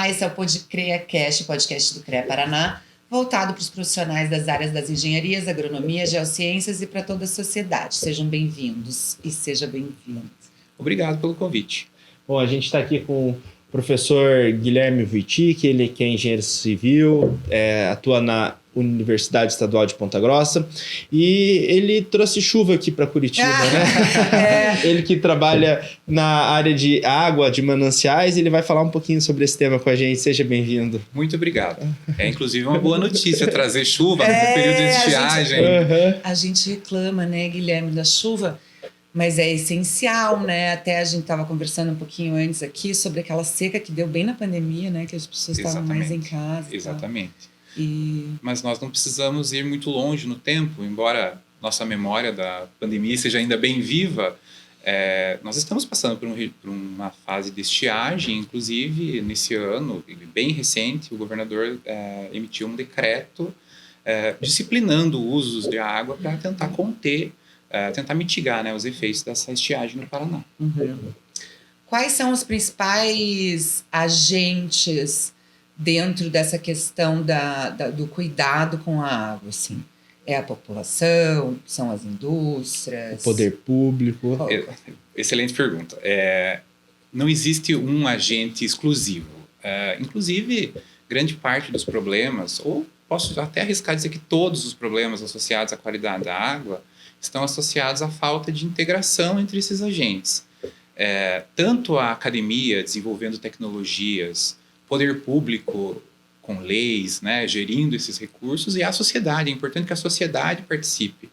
Olá, esse é o PodCreaCast, podcast do CREA Paraná, voltado para os profissionais das áreas das engenharias, agronomia, geociências e para toda a sociedade. Sejam bem-vindos e seja bem-vindo. Obrigado pelo convite. Bom, a gente está aqui com o professor Guilherme Wojcik, ele que é engenheiro civil, atua na Universidade Estadual de Ponta Grossa, e ele trouxe chuva aqui para Curitiba, né? Ele que trabalha na área de água, de mananciais, ele vai falar um pouquinho sobre esse tema com a gente. Seja bem-vindo. Muito obrigado. É inclusive uma boa notícia trazer chuva nesse período de estiagem. A gente reclama, né, Guilherme, da chuva, mas é essencial, né? Até a gente estava conversando um pouquinho antes aqui sobre aquela seca que deu bem na pandemia, né? Que as pessoas estavam mais em casa. Exatamente. Mas nós não precisamos ir muito longe no tempo, embora nossa memória da pandemia seja ainda bem viva. Nós estamos passando por uma fase de estiagem, inclusive nesse ano, bem recente, o governador emitiu um decreto disciplinando usos de água para tentar conter, tentar mitigar, né, os efeitos dessa estiagem no Paraná. Uhum. Quais são os principais agentes dentro dessa questão do cuidado com a água, assim? É a população, são as indústrias? O poder público? Excelente pergunta. Não existe um agente exclusivo. Inclusive, grande parte dos problemas, ou posso até arriscar dizer que todos os problemas associados à qualidade da água estão associados à falta de integração entre esses agentes. Tanto a academia desenvolvendo tecnologias, poder público com leis, né, gerindo esses recursos, e a sociedade. É importante que a sociedade participe.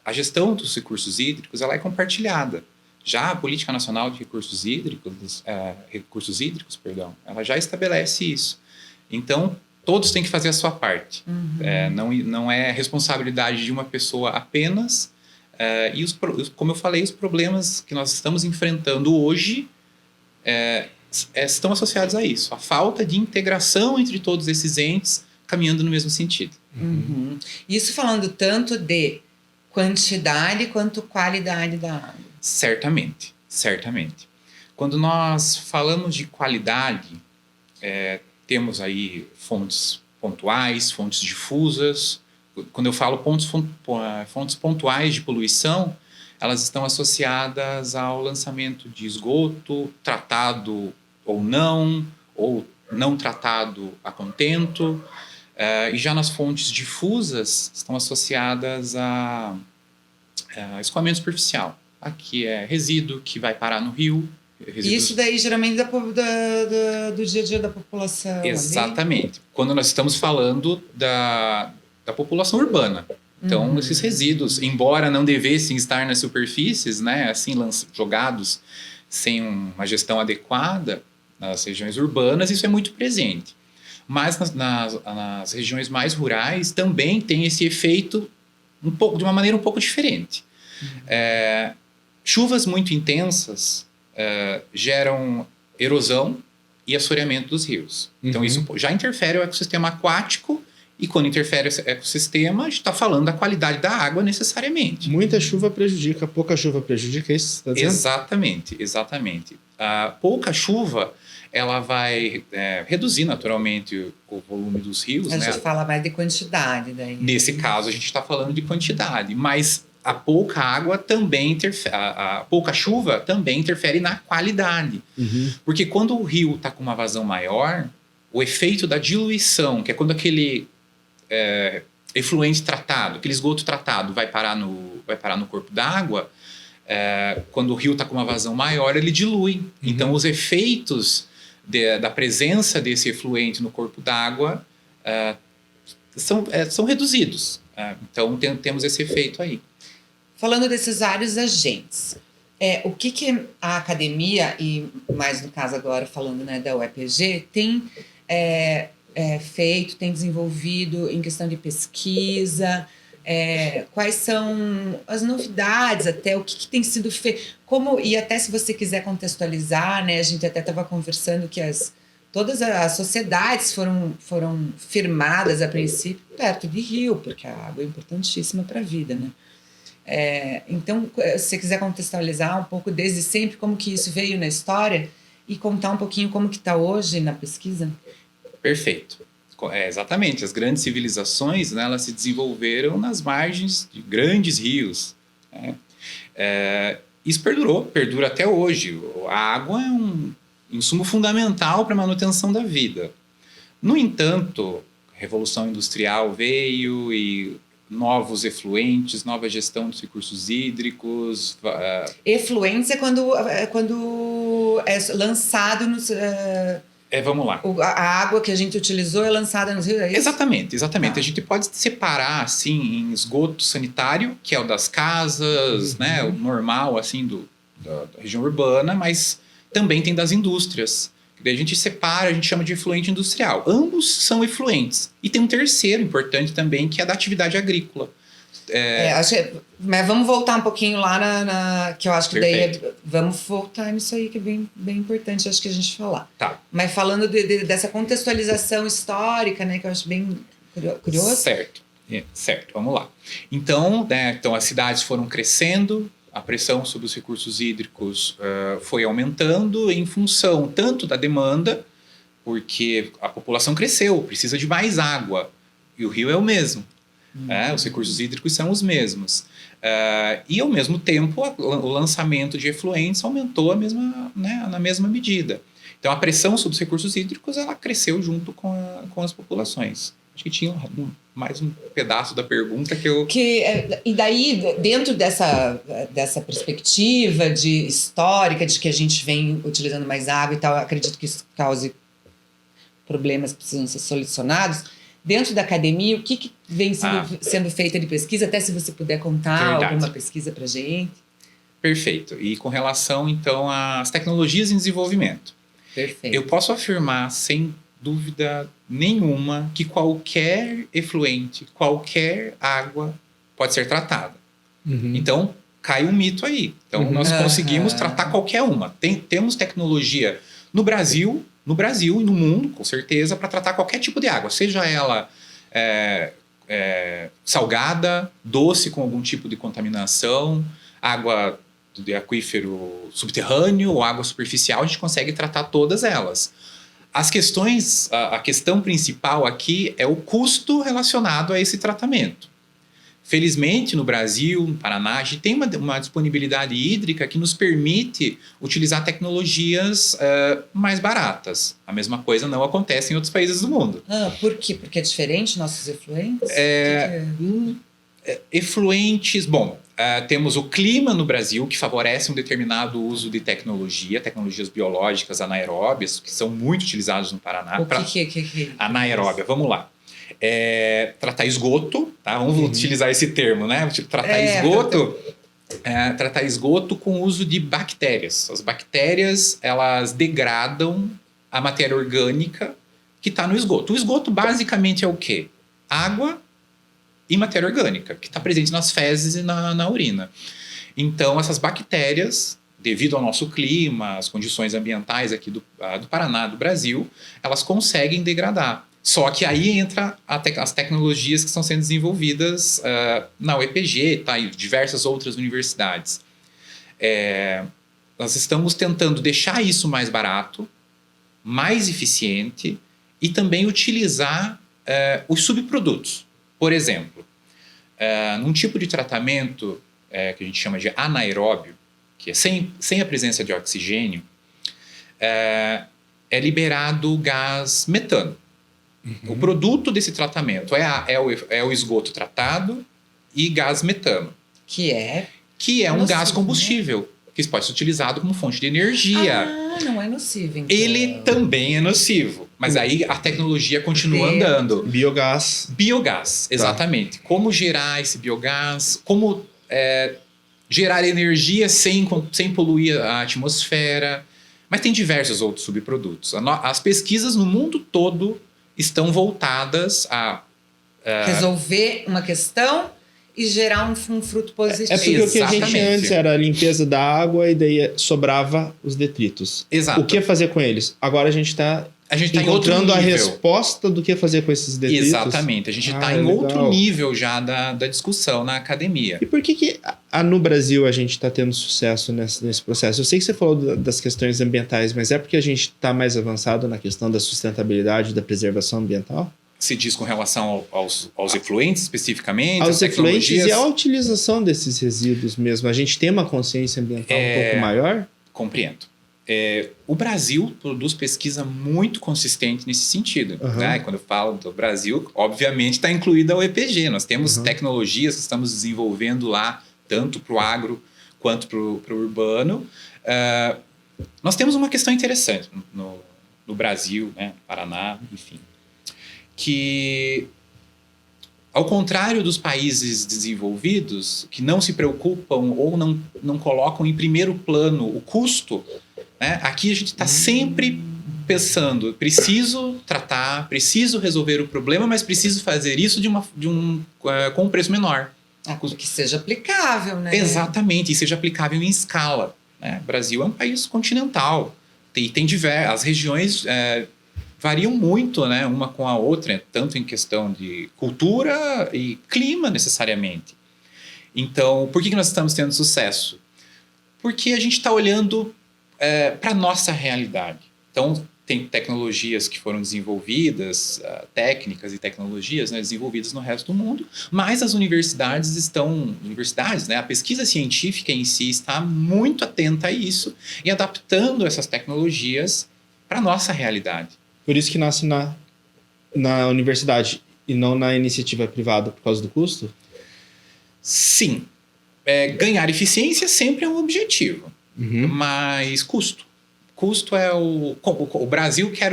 A gestão dos recursos hídricos ela é compartilhada. Já a Política Nacional de Recursos Hídricos, ela já estabelece isso. Então, todos têm que fazer a sua parte. Uhum. Não é responsabilidade de uma pessoa apenas. Como eu falei, os problemas que nós estamos enfrentando hoje estão associados a isso, a falta de integração entre todos esses entes caminhando no mesmo sentido. Uhum. Isso falando tanto de quantidade quanto qualidade da água. Certamente. Quando nós falamos de qualidade, temos aí fontes pontuais, fontes difusas. Quando eu falo fontes pontuais de poluição, elas estão associadas ao lançamento de esgoto, tratado ou não tratado a contento. E já nas fontes difusas estão associadas a escoamento superficial. Aqui é resíduo que vai parar no rio. Isso daí geralmente do dia a dia da população. Exatamente. Ali. Quando nós estamos falando da população urbana. Então, esses resíduos, embora não devessem estar nas superfícies, né, assim, jogados sem uma gestão adequada nas regiões urbanas, isso é muito presente. Mas nas regiões mais rurais também tem esse efeito de uma maneira um pouco diferente. Chuvas muito intensas geram erosão e assoreamento dos rios. Então, isso já interfere no ecossistema aquático. E quando interfere o ecossistema, a gente está falando da qualidade da água necessariamente. Muita chuva prejudica, pouca chuva prejudica, é isso que você está dizendo? Exatamente. A pouca chuva, ela vai reduzir naturalmente o volume dos rios. A gente fala mais de quantidade daí. Nesse caso, a gente está falando de quantidade, mas a pouca água também interfere, a pouca chuva também interfere na qualidade. Porque quando o rio está com uma vazão maior, o efeito da diluição, que é quando aquele efluente tratado, aquele esgoto tratado vai parar no corpo d'água, quando o rio está com uma vazão maior, ele dilui. Então, os efeitos da presença desse efluente no corpo d'água são reduzidos. Então, temos esse efeito aí. Falando desses vários agentes, o que a academia, e mais no caso agora falando, né, da UEPG, tem feito, tem desenvolvido em questão de pesquisa, quais são as novidades, até o que tem sido feito, e até se você quiser contextualizar, né, a gente até estava conversando que todas as sociedades foram firmadas a princípio perto de rio, porque a água é importantíssima para a vida, né? Então, se você quiser contextualizar um pouco desde sempre como que isso veio na história e contar um pouquinho como que está hoje na pesquisa? Perfeito. Exatamente. As grandes civilizações, né, elas se desenvolveram nas margens de grandes rios, né? Isso perdura até hoje. A água é um insumo fundamental para a manutenção da vida. No entanto, a Revolução Industrial veio e novos efluentes, nova gestão dos recursos hídricos. Efluentes é quando é lançado nos... Vamos lá. A água que a gente utilizou é lançada nos rios, é isso? Exatamente. A gente pode separar, assim, em esgoto sanitário, que é o das casas, né, o normal, assim, da região urbana, mas também tem das indústrias. Daí a gente separa, a gente chama de efluente industrial. Ambos são efluentes. E tem um terceiro importante também, que é da atividade agrícola. Mas vamos voltar um pouquinho lá que eu acho que Perfeito. daí vamos voltar nisso aí que é bem, bem importante, acho que a gente falar. Tá. Mas falando dessa contextualização histórica, né, que eu acho bem curioso. Certo, vamos lá. Então, né, as cidades foram crescendo, a pressão sobre os recursos hídricos foi aumentando em função tanto da demanda, porque a população cresceu, precisa de mais água, e o rio é o mesmo. Os recursos hídricos são os mesmos. E, ao mesmo tempo, o lançamento de efluentes aumentou na mesma medida. Então, a pressão sobre os recursos hídricos ela cresceu junto com as populações. Acho que tinha mais um pedaço da pergunta que eu... E daí, dentro dessa perspectiva histórica de que a gente vem utilizando mais água e tal, acredito que isso cause problemas que precisam ser solucionados. Dentro da academia, o que vem sendo feita de pesquisa? Até se você puder contar alguma pesquisa para a gente. Perfeito. E com relação, então, às tecnologias em desenvolvimento. Perfeito. Eu posso afirmar, sem dúvida nenhuma, que qualquer efluente, qualquer água pode ser tratada. Então, cai um mito aí. Então, nós conseguimos tratar qualquer uma. Temos tecnologia no Brasil e no mundo, com certeza, para tratar qualquer tipo de água, seja ela salgada, doce com algum tipo de contaminação, água de aquífero subterrâneo ou água superficial, a gente consegue tratar todas elas. A questão principal aqui é o custo relacionado a esse tratamento. Felizmente, no Brasil, no Paraná, a gente tem uma disponibilidade hídrica que nos permite utilizar tecnologias mais baratas. A mesma coisa não acontece em outros países do mundo. Por quê? Porque é diferente nossos efluentes? Efluentes... Bom, temos o clima no Brasil, que favorece um determinado uso de tecnologias biológicas anaeróbias, que são muito utilizadas no Paraná. O que é? Anaeróbia, vamos lá. Tratar esgoto, tá? Vamos utilizar esse termo, né? Tratar esgoto com o uso de bactérias. As bactérias, elas degradam a matéria orgânica que está no esgoto. O esgoto basicamente é o quê? Água e matéria orgânica, que está presente nas fezes e na urina. Então, essas bactérias, devido ao nosso clima, as condições ambientais aqui do Paraná, do Brasil, elas conseguem degradar. Só que aí entra as tecnologias que estão sendo desenvolvidas na UEPG, tá, e diversas outras universidades. Nós estamos tentando deixar isso mais barato, mais eficiente e também utilizar os subprodutos. Por exemplo, num tipo de tratamento que a gente chama de anaeróbio, que é sem a presença de oxigênio, é liberado o gás metano. O produto desse tratamento é o esgoto tratado e gás metano. Que é um gás combustível, né? Que pode ser utilizado como fonte de energia. Não é nocivo, então. Ele também é nocivo, mas aí a tecnologia continua andando. Biogás, exatamente. Tá. Como gerar esse biogás, como gerar energia sem poluir a atmosfera. Mas tem diversos outros subprodutos. As pesquisas no mundo todo estão voltadas a resolver uma questão e gerar um fruto positivo. Porque o que a gente antes era a limpeza da água e daí sobrava os detritos. Exato. O que fazer com eles? Agora a gente está A gente está em outro encontrando a nível. resposta do que fazer com esses detritos. Exatamente. A gente está em legal. outro nível já da discussão na academia. E por que no Brasil a gente está tendo sucesso nesse processo? Eu sei que você falou das questões ambientais, mas é porque a gente está mais avançado na questão da sustentabilidade e da preservação ambiental? Se diz com relação aos efluentes especificamente, Aos às efluentes tecnologias? e à utilização desses resíduos mesmo. A gente tem uma consciência ambiental um pouco maior? Compreendo. O Brasil produz pesquisa muito consistente nesse sentido. Uhum. Né? Quando eu falo do Brasil, obviamente está incluída o EPG. Nós temos tecnologias que estamos desenvolvendo lá, tanto para o agro quanto para o urbano. Nós temos uma questão interessante no Brasil, né? Paraná, enfim, que, ao contrário dos países desenvolvidos, que não se preocupam ou não colocam em primeiro plano o custo, né? Aqui a gente está sempre pensando, preciso tratar, preciso resolver o problema, mas preciso fazer isso com um preço menor. Que seja aplicável, né? Exatamente, e seja aplicável em escala. Né? O Brasil é um país continental, tem as regiões variam muito, né, uma com a outra, tanto em questão de cultura e clima necessariamente. Então, por que nós estamos tendo sucesso? Porque a gente está olhando para a nossa realidade. Então, tem tecnologias que foram desenvolvidas, técnicas e tecnologias, né, desenvolvidas no resto do mundo, mas as universidades, né, a pesquisa científica em si está muito atenta a isso e adaptando essas tecnologias para a nossa realidade. Por isso que nasce na universidade e não na iniciativa privada por causa do custo? Sim. Ganhar eficiência sempre é um objetivo, mas custo. Custo é o Brasil quer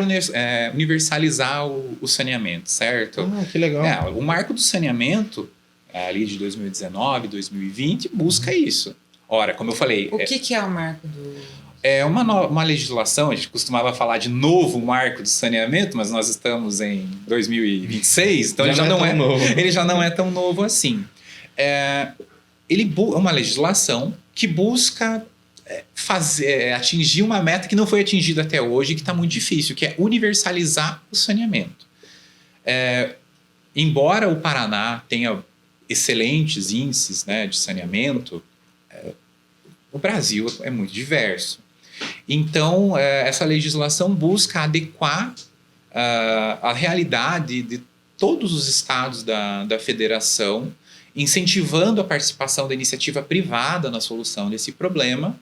universalizar o saneamento, certo? Ah, que legal. O marco do saneamento, ali de 2019, 2020, busca isso. Ora, como eu falei... O que é o marco do... É uma legislação, a gente costumava falar de novo marco do saneamento, mas nós estamos em 2026, então ele já não é tão novo assim. É uma legislação que busca atingir uma meta que não foi atingida até hoje, que está muito difícil, que é universalizar o saneamento. Embora o Paraná tenha excelentes índices, né, de saneamento, o Brasil é muito diverso. Então, essa legislação busca adequar a realidade de todos os estados da federação, incentivando a participação da iniciativa privada na solução desse problema,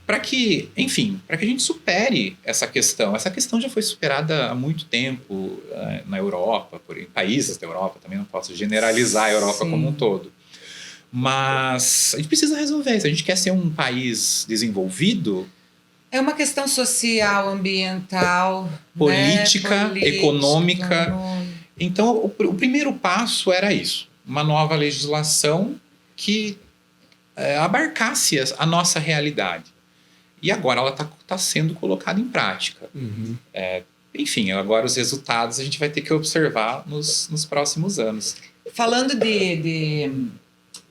para que a gente supere essa questão. Essa questão já foi superada há muito tempo na Europa, em países da Europa, também não posso generalizar a Europa como um todo. Mas a gente precisa resolver. Se a gente quer ser um país desenvolvido... É uma questão social, ambiental... Política, né? econômica. Então, o primeiro passo era isso. Uma nova legislação que abarcasse a nossa realidade. E agora ela está sendo colocada em prática. Enfim, agora os resultados a gente vai ter que observar nos próximos anos. Falando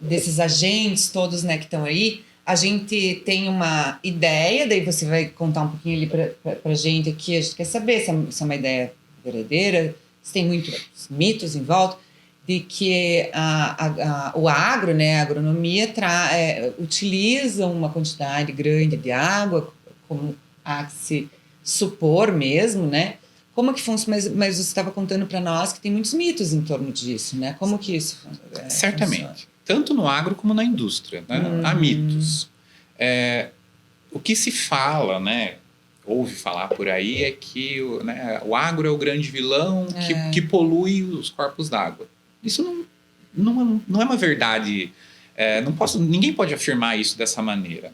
desses agentes todos, né, que estão aí, a gente tem uma ideia, daí você vai contar um pouquinho ali pra gente aqui, a gente quer saber se é uma ideia verdadeira, se tem muitos mitos em volta, de que o agro, né, a agronomia, utiliza uma quantidade grande de água, como há que se supor mesmo, né? Como que funciona? Mas você estava contando para nós que tem muitos mitos em torno disso, né? Como que isso Certamente. Funciona? Tanto no agro como na indústria, né? Há mitos. O que se fala, né, ouve falar por aí, é que o agro é o grande vilão que polui os corpos d'água. Isso não é uma verdade. Ninguém pode afirmar isso dessa maneira.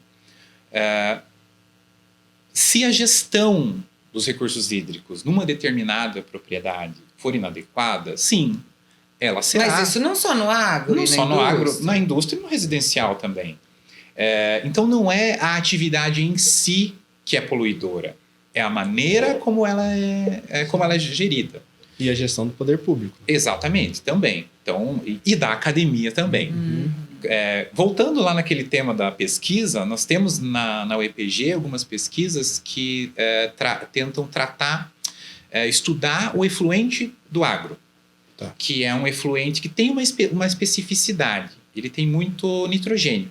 Se a gestão dos recursos hídricos numa determinada propriedade for inadequada, sim, ela será. Mas isso não só no agro, não só no agro, na indústria e no residencial também. Então não é a atividade em si que é poluidora, é a maneira como ela é gerida. E a gestão do poder público. Exatamente, também. Então, e da academia também. voltando lá naquele tema da pesquisa, nós temos na UEPG algumas pesquisas que tentam tratar, estudar o efluente do agro, Tá. que é um efluente que tem uma especificidade. Ele tem muito nitrogênio.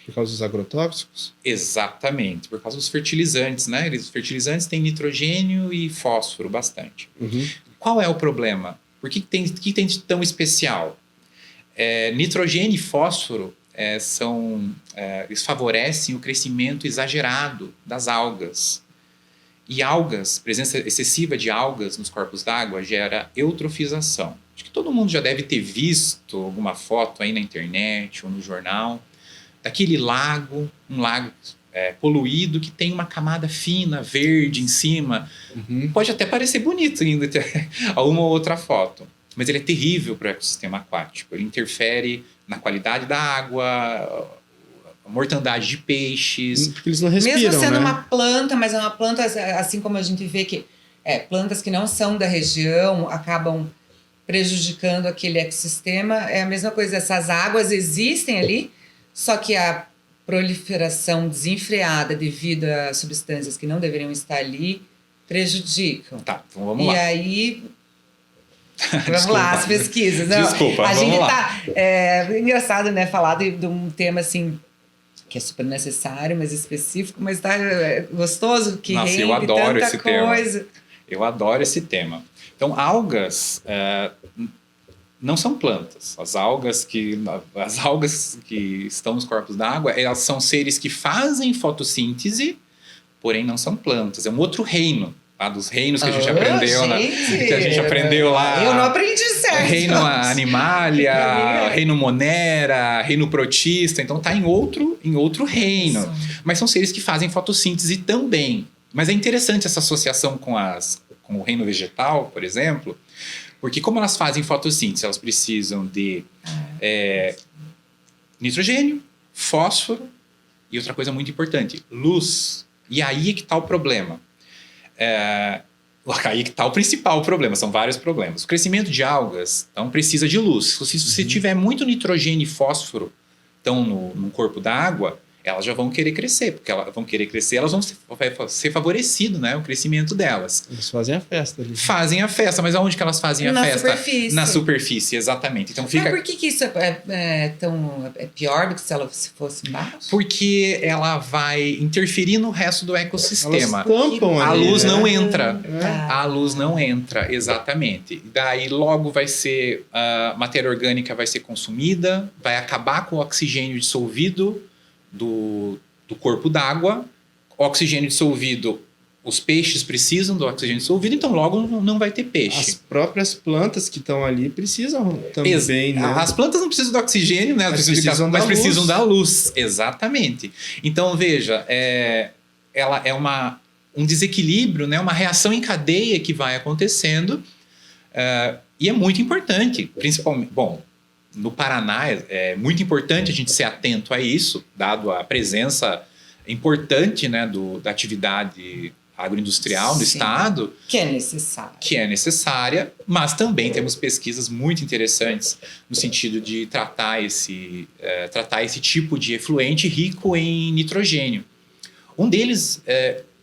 Por causa dos agrotóxicos? Exatamente, por causa dos fertilizantes, né? Os fertilizantes têm nitrogênio e fósforo bastante. Uhum. Qual é o problema? Por que tem de tão especial? Nitrogênio e fósforo eles favorecem o crescimento exagerado das algas. E presença excessiva de algas nos corpos d'água gera eutrofização. Acho que todo mundo já deve ter visto alguma foto aí na internet ou no jornal daquele lago, um lago poluído que tem uma camada fina, verde em cima. Uhum. Pode até parecer bonito ainda ter uma ou outra foto, mas ele é terrível para o ecossistema aquático. Ele interfere na qualidade da água, a mortandade de peixes. Porque eles não respiram, Mesmo sendo né? uma planta, mas é uma planta assim como a gente vê que plantas que não são da região acabam prejudicando aquele ecossistema. É a mesma coisa, essas águas existem ali, só que a proliferação desenfreada devido a substâncias que não deveriam estar ali prejudicam. Tá, então vamos E lá. aí, vamos Desculpa. lá, as pesquisas. Não, Desculpa, a vamos gente lá. tá... engraçado, né, falar de um tema assim que é super necessário, mas específico, mas tá gostoso, que Nossa, eu rende adoro tanta esse tema. coisa. Eu adoro esse tema. Então, algas não são plantas. As algas que estão nos corpos d'água, elas são seres que fazem fotossíntese, porém não são plantas. É um outro reino, tá? Dos reinos que a gente aprendeu, gente, que a gente aprendeu lá. Eu não aprendi certo. Reino Animalia, Reino Monera, Reino Protista. Então tá em outro reino. Mas são seres que fazem fotossíntese também. Mas é interessante essa associação com o reino vegetal, por exemplo, porque como elas fazem fotossíntese, elas precisam de nitrogênio, fósforo e outra coisa muito importante, luz. E aí é que está o problema. Aí que está o principal problema, são vários problemas. O crescimento de algas, então, precisa de luz. Se você tiver muito nitrogênio e fósforo no corpo da água, elas já vão querer crescer, porque elas vão querer crescer, elas vão ser favorecido, né, o crescimento delas. Eles fazem a festa ali. Fazem a festa, mas aonde que elas fazem a festa? Superfície. Na superfície, exatamente. Então Mas por que isso é pior do que se ela fosse embaixo? Porque ela vai interferir no resto do ecossistema. Elas tampam A ali, luz né? não entra. Tá. A luz não entra, exatamente. Daí logo vai ser, a matéria orgânica vai ser consumida, vai acabar com o oxigênio dissolvido do corpo d'água. Oxigênio dissolvido, os peixes precisam do oxigênio dissolvido, então logo não vai ter peixe. As próprias plantas que estão ali precisam também, né? As plantas não precisam do oxigênio, né? Mas precisam da luz. Precisam da luz. Exatamente. Então, veja, ela é um desequilíbrio, né? Uma reação em cadeia que vai acontecendo, e é muito importante, principalmente... Bom, no Paraná é muito importante a gente ser atento a isso, dado a presença importante, né, da atividade agroindustrial no Sim. estado. Que é necessário. Que é necessária, mas também temos pesquisas muito interessantes no sentido de tratar esse tipo de efluente rico em nitrogênio. Um deles,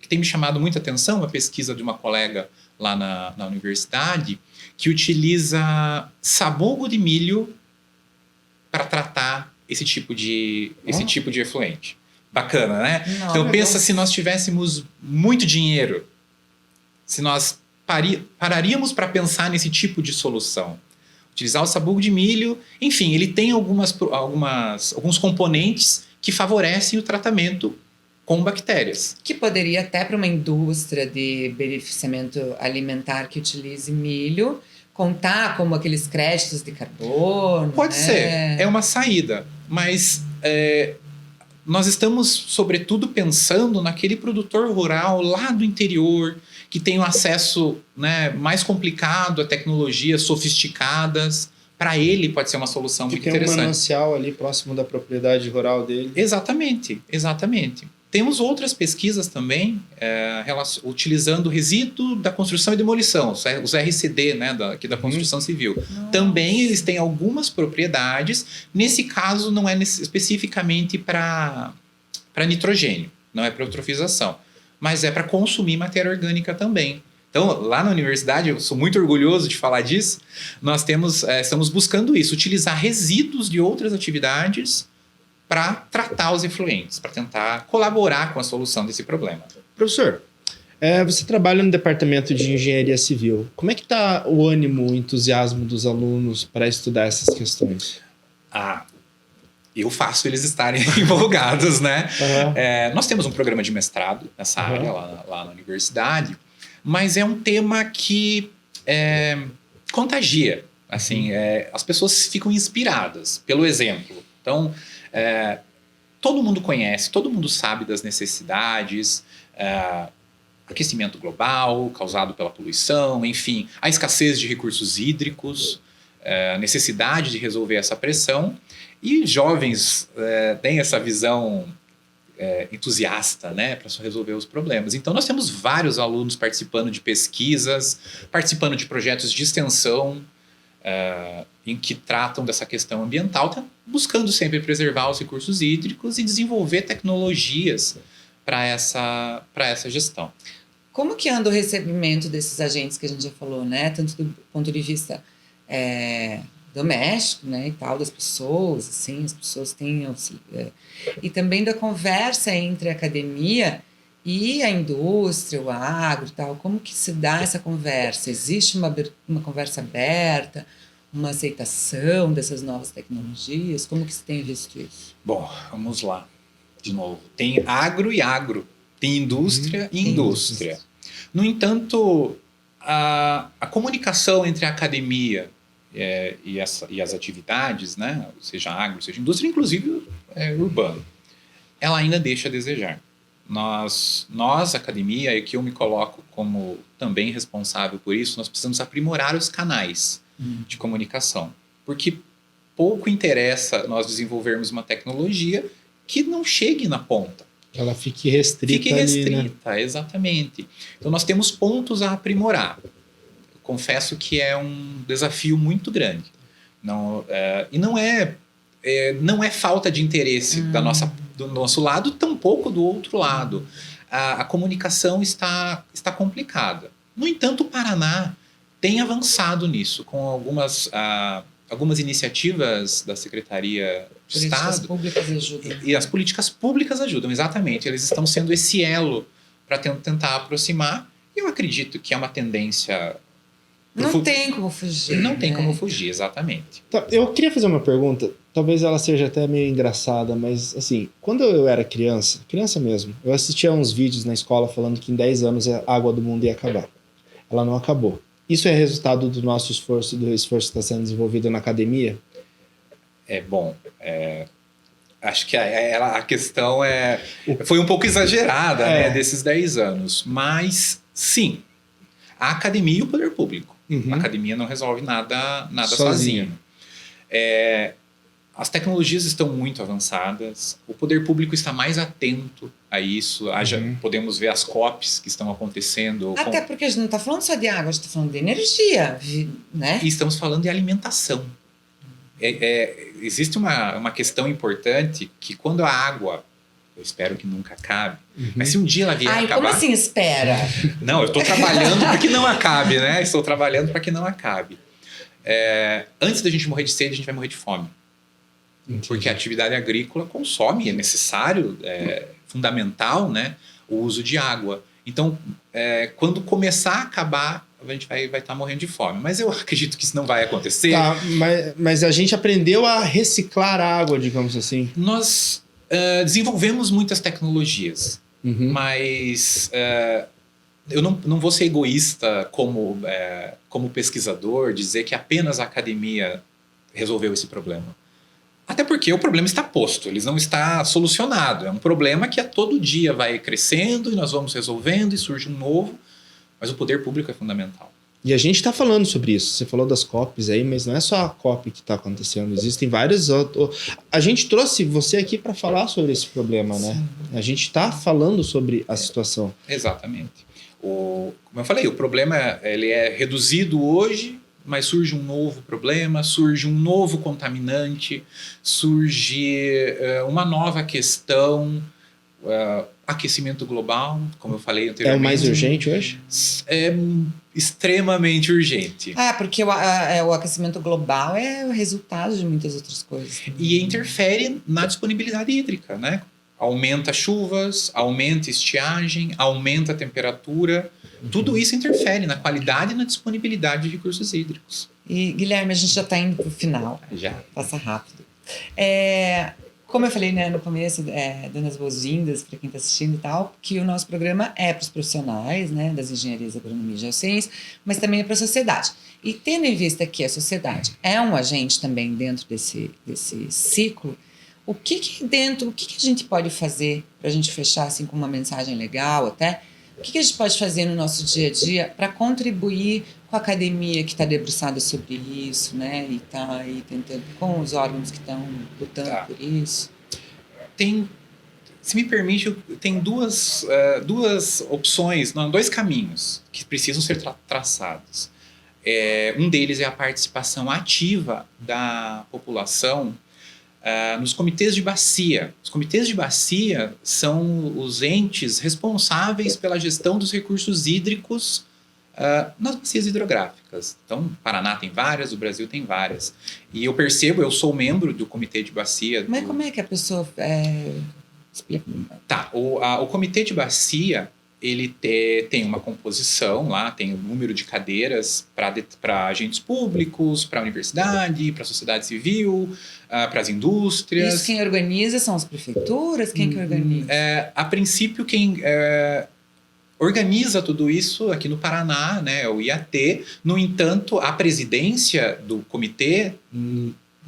que tem me chamado muita atenção, uma pesquisa de uma colega lá na universidade, que utiliza sabugo de milho para tratar esse tipo de efluente. Bacana, né? Não, então pensa não. se nós tivéssemos muito dinheiro, se nós pararíamos para pensar nesse tipo de solução. Utilizar o sabugo de milho, enfim, ele tem alguns componentes que favorecem o tratamento com bactérias. Que poderia até para uma indústria de beneficiamento alimentar que utilize milho contar como aqueles créditos de carbono. Pode ser, é uma saída, mas nós estamos, sobretudo, pensando naquele produtor rural lá do interior, que tem um acesso, né, mais complicado a tecnologias sofisticadas. Para ele pode ser uma solução muito tem um interessante. manancial ali próximo da propriedade rural dele. Exatamente, exatamente. Temos outras pesquisas também utilizando o resíduo da construção e demolição, os RCD, né, aqui da construção civil. Nossa. Também eles têm algumas propriedades. Nesse caso, não é especificamente para nitrogênio, não é para eutrofização, mas é para consumir matéria orgânica também. Então, lá na universidade, eu sou muito orgulhoso de falar disso, nós estamos buscando isso, utilizar resíduos de outras atividades para tratar os efluentes, para tentar colaborar com a solução desse problema. Professor, você trabalha no departamento de engenharia civil. Como é que está o ânimo, o entusiasmo dos alunos para estudar essas questões? Eu faço eles estarem empolgados, né? Uhum. Nós temos um programa de mestrado nessa área lá na universidade, mas é um tema que contagia. Assim, as pessoas ficam inspiradas pelo exemplo. Então, todo mundo conhece, todo mundo sabe das necessidades, aquecimento global causado pela poluição, enfim, a escassez de recursos hídricos, a necessidade de resolver essa pressão. E jovens têm essa visão entusiasta, né, para resolver os problemas. Então, nós temos vários alunos participando de pesquisas, participando de projetos de extensão em que tratam dessa questão ambiental, buscando sempre preservar os recursos hídricos e desenvolver tecnologias para essa gestão. Como que anda o recebimento desses agentes que a gente já falou, né? Tanto do ponto de vista doméstico, né, e tal, das pessoas, assim, as pessoas têm e também da conversa entre a academia e a indústria, o agro e tal. Como que se dá essa conversa? Existe uma conversa aberta, uma aceitação dessas novas tecnologias? Como que se tem visto isso? Bom, vamos lá. De novo, tem agro e agro, tem indústria e indústria. No entanto, a comunicação entre a academia e as atividades, né, seja agro, seja indústria, inclusive urbano, ela ainda deixa a desejar. Nós, academia, e que eu me coloco como também responsável por isso, nós precisamos aprimorar os canais de comunicação, porque pouco interessa nós desenvolvermos uma tecnologia que não chegue na ponta. Ela fique restrita ali, né? Exatamente. Então nós temos pontos a aprimorar. Eu confesso que é um desafio muito grande. E não é falta de interesse do nosso lado, tampouco do outro lado. A comunicação está complicada. No entanto, o Paraná tem avançado nisso, com algumas iniciativas da Secretaria de Estado. Políticas públicas ajudam. E as políticas públicas ajudam, exatamente. Eles estão sendo esse elo para tentar aproximar. E eu acredito que é uma tendência... Não tem como fugir. Não tem como fugir, exatamente. Tá, eu queria fazer uma pergunta, talvez ela seja até meio engraçada, mas assim, quando eu era criança mesmo, eu assistia a uns vídeos na escola falando que em 10 anos a água do mundo ia acabar. Ela não acabou. Isso é resultado do nosso esforço, do esforço que está sendo desenvolvido na academia? Acho que a questão foi um pouco exagerada, né, desses 10 anos. Mas, sim, a academia e o poder público. A academia não resolve nada sozinho. As tecnologias estão muito avançadas, o poder público está mais atento a isso. Podemos ver as COPs que estão acontecendo. Até porque a gente não está falando só de água, a gente está falando de energia, né? E estamos falando de alimentação. Existe uma questão importante que quando a água, eu espero que nunca acabe, mas se um dia ela vier a acabar... Como assim espera? Não, eu estou trabalhando para que não acabe, né? Estou trabalhando para que não acabe. Antes da gente morrer de sede, a gente vai morrer de fome. Porque a atividade agrícola consome, é necessário, fundamental, né, o uso de água. Então, quando começar a acabar, a gente vai estar morrendo de fome. Mas eu acredito que isso não vai acontecer. Tá, mas a gente aprendeu a reciclar a água, digamos assim. Nós desenvolvemos muitas tecnologias, mas eu não vou ser egoísta como pesquisador, dizer que apenas a academia resolveu esse problema. Até porque o problema está posto, ele não está solucionado. É um problema que a todo dia vai crescendo e nós vamos resolvendo e surge um novo, mas o poder público é fundamental. E a gente está falando sobre isso. Você falou das COPs aí, mas não é só a COP que está acontecendo. Existem várias outras. A gente trouxe você aqui para falar sobre esse problema, né? A gente está falando sobre a situação. Exatamente. Como eu falei, o problema ele é reduzido hoje, mas surge um novo problema, surge um novo contaminante, surge uma nova questão, aquecimento global, como eu falei anteriormente. É o mais urgente hoje? É extremamente urgente. Porque o aquecimento global é o resultado de muitas outras coisas. E interfere na disponibilidade hídrica, né? Aumenta chuvas, aumenta estiagem, aumenta a temperatura. Tudo isso interfere na qualidade e na disponibilidade de recursos hídricos. E, Guilherme, a gente já está indo para o final. Já. Passa rápido. Como eu falei, né, no começo, dando as boas-vindas para quem está assistindo e tal, que o nosso programa é para os profissionais, né, das engenharias, agronomia e geociência, mas também é para a sociedade. E tendo em vista que a sociedade é um agente também dentro desse ciclo, o que a gente pode fazer para a gente fechar assim com uma mensagem legal até? O que a gente pode fazer no nosso dia a dia para contribuir com a academia que está debruçada sobre isso, né? E está aí tentando, com os órgãos que estão lutando por isso? Se me permite, tem duas opções, dois caminhos que precisam ser traçados. Um deles é a participação ativa da população nos comitês de bacia. Os comitês de bacia são os entes responsáveis pela gestão dos recursos hídricos nas bacias hidrográficas. Então, o Paraná tem várias, o Brasil tem várias. E eu sou membro do comitê de bacia. Mas como é que a pessoa explica? O comitê de bacia, ele tem uma composição lá, tem um número de cadeiras para agentes públicos, para a universidade, para a sociedade civil, para as indústrias. Isso quem organiza são as prefeituras? Quem que organiza? A princípio, quem organiza tudo isso aqui no Paraná, né, é o IAT. No entanto, a presidência do comitê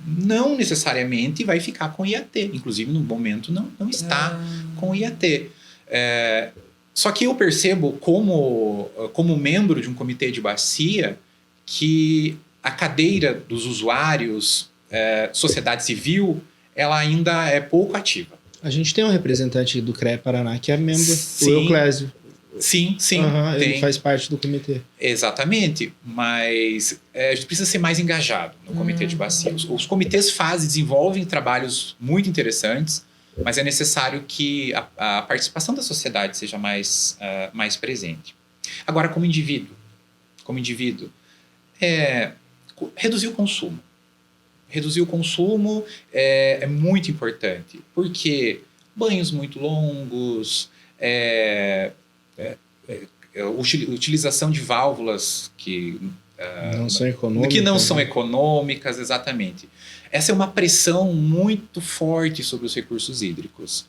não necessariamente vai ficar com o IAT. Inclusive, no momento, não está com o IAT. Só que eu percebo, como membro de um comitê de bacia, que a cadeira dos usuários, sociedade civil, ela ainda é pouco ativa. A gente tem um representante do CREA Paraná que é membro, Sim. o Euclésio. Sim, ele faz parte do comitê. Exatamente, mas a gente precisa ser mais engajado no comitê de bacia. Os comitês desenvolvem trabalhos muito interessantes, mas é necessário que a participação da sociedade seja mais presente. Agora, como indivíduo, reduzir o consumo. Reduzir o consumo é muito importante, porque banhos muito longos, utilização de válvulas que não são econômicas, exatamente. Essa é uma pressão muito forte sobre os recursos hídricos.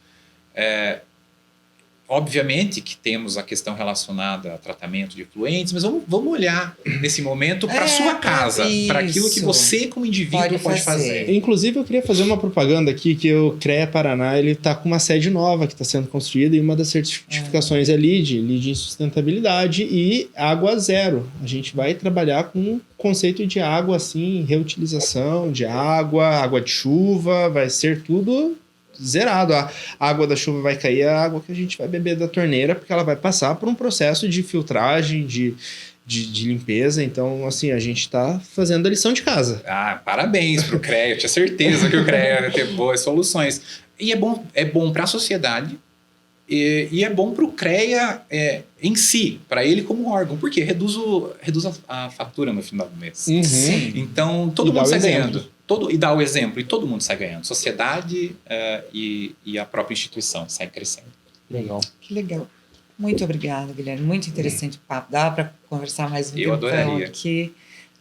Obviamente que temos a questão relacionada a tratamento de efluentes, mas vamos olhar nesse momento para a sua casa, para aquilo que você, como indivíduo, pode fazer. Inclusive, eu queria fazer uma propaganda aqui, que o CREA Paraná está com uma sede nova que está sendo construída, e uma das certificações é LEED em sustentabilidade e água zero. A gente vai trabalhar com um conceito de água, assim, reutilização de água de chuva, vai ser tudo zerado. A água da chuva vai cair, a água que a gente vai beber da torneira, porque ela vai passar por um processo de filtragem, de limpeza. Então, assim, a gente está fazendo a lição de casa. Parabéns para o CREA. Eu tinha certeza que o CREA ia ter boas soluções. E é bom para a sociedade e é bom para o CREA em si, para ele como órgão, porque reduz a fatura no final do mês. Sim. Então, todo mundo sai ganhando. E dá o exemplo, e todo mundo sai ganhando. Sociedade e a própria instituição sai crescendo. Legal. Que legal. Muito obrigada, Guilherme. Muito interessante o papo. Dá para conversar mais um Eu adoraria. aqui.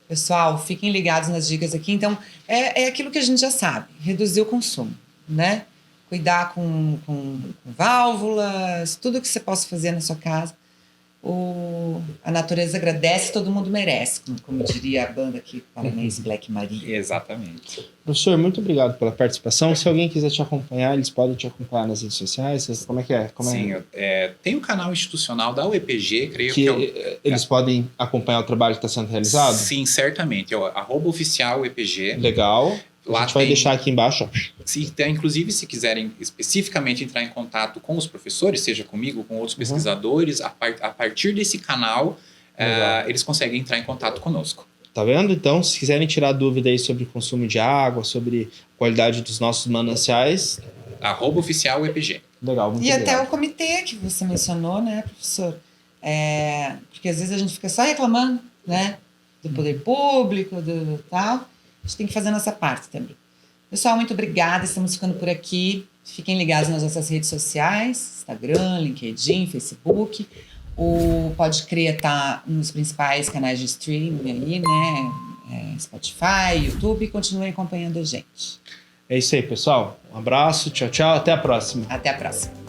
Pessoal, fiquem ligados nas dicas aqui. Então, é aquilo que a gente já sabe. Reduzir o consumo, né? Cuidar com válvulas, tudo que você possa fazer na sua casa. a natureza agradece, todo mundo merece, como diria a banda aqui, paranaense Black Maria. Exatamente. Professor, muito obrigado pela participação. Se alguém quiser te acompanhar, eles podem te acompanhar nas redes sociais? Como é que é? Sim, tem o canal institucional da UEPG, creio que eles podem acompanhar o trabalho que está sendo realizado? Sim, certamente. É o @oficial UEPG. Legal. Lá a gente vai deixar aqui embaixo. Inclusive, se quiserem especificamente entrar em contato com os professores, seja comigo, com outros pesquisadores, a partir desse canal, eles conseguem entrar em contato conosco. Tá vendo? Então, se quiserem tirar dúvida aí sobre o consumo de água, sobre a qualidade dos nossos mananciais... @oficial UEPG. Legal, muito E obrigado. até o comitê que você mencionou, né, professor? Porque às vezes a gente fica só reclamando, né, do poder público, do tal... A gente tem que fazer a nossa parte também. Pessoal, muito obrigada. Estamos ficando por aqui. Fiquem ligados nas nossas redes sociais. Instagram, LinkedIn, Facebook. O Pode Crer está nos principais canais de streaming aí, né? Spotify, YouTube. Continuem acompanhando a gente. É isso aí, pessoal. Um abraço. Tchau, tchau. Até a próxima. Até a próxima.